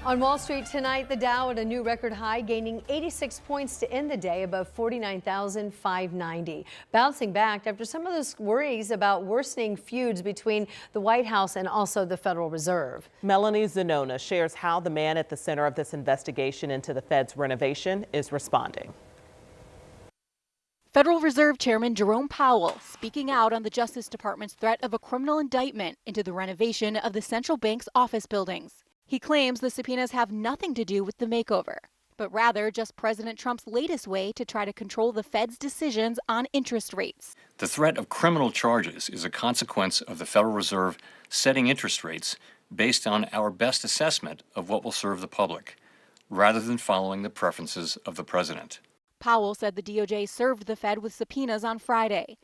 On Wall Street tonight, the Dow at a new record high, gaining 86 points to end the day above 49,590. Bouncing back after some of those worries about worsening feuds between the White House and also the Federal Reserve. Melanie Zanona shares how the man at the center of this investigation into the Fed's renovation is responding. Federal Reserve Chairman Jerome Powell speaking out on the Justice Department's threat of a criminal indictment into the renovation of the central bank's office buildings. He claims the subpoenas have nothing to do with the makeover, but rather just President Trump's latest way to try to control the Fed's decisions on interest rates. The threat of criminal charges is a consequence of the Federal Reserve setting interest rates based on our best assessment of what will serve the public, rather than following the preferences of the president. Powell said the DOJ served the Fed with subpoenas on Friday.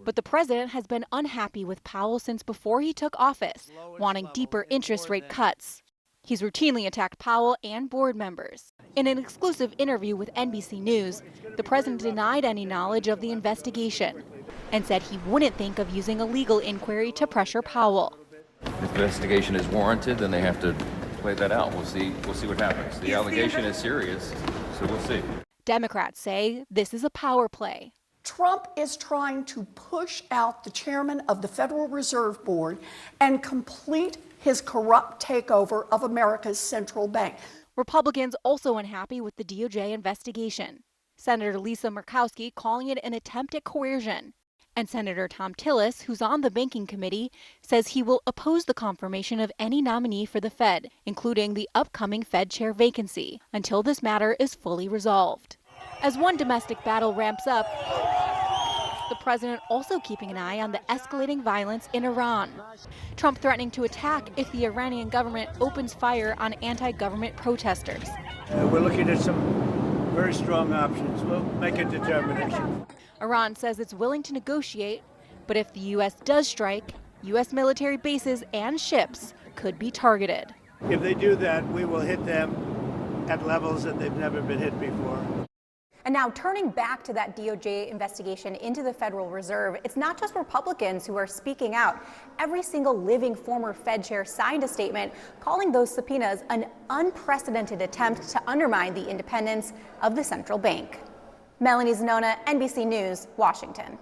But the president has been unhappy with Powell since before he took office, wanting deeper interest rate cuts. He's routinely attacked Powell and board members. In an exclusive interview with NBC News, the president denied any knowledge of the investigation and said he wouldn't think of using a legal inquiry to pressure Powell. If the investigation is warranted, then they have to play that out. We'll see what happens. The allegation is serious, so we'll see. Democrats say this is a power play. Trump is trying to push out the chairman of the Federal Reserve Board and complete his corrupt takeover of America's central bank. Republicans also unhappy with the DOJ investigation. Senator Lisa Murkowski calling it an attempt at coercion. And Senator Thom Tillis, who's on the banking committee, says he will oppose the confirmation of any nominee for the Fed, including the upcoming Fed chair vacancy, until this matter is fully resolved. As one domestic battle ramps up, the president also keeping an eye on the escalating violence in Iran. Trump threatening to attack if the Iranian government opens fire on anti-government protesters. We're looking at some very strong options. We'll make a determination. Iran says it's willing to negotiate, but if the U.S. does strike, U.S. military bases and ships could be targeted. If they do that, we will hit them at levels that they've never been hit before. And now turning back to that DOJ investigation into the Federal Reserve, it's not just Republicans who are speaking out. Every single living former Fed chair signed a statement calling those subpoenas an unprecedented attempt to undermine the independence of the central bank. Melanie Zanona, NBC News, Washington.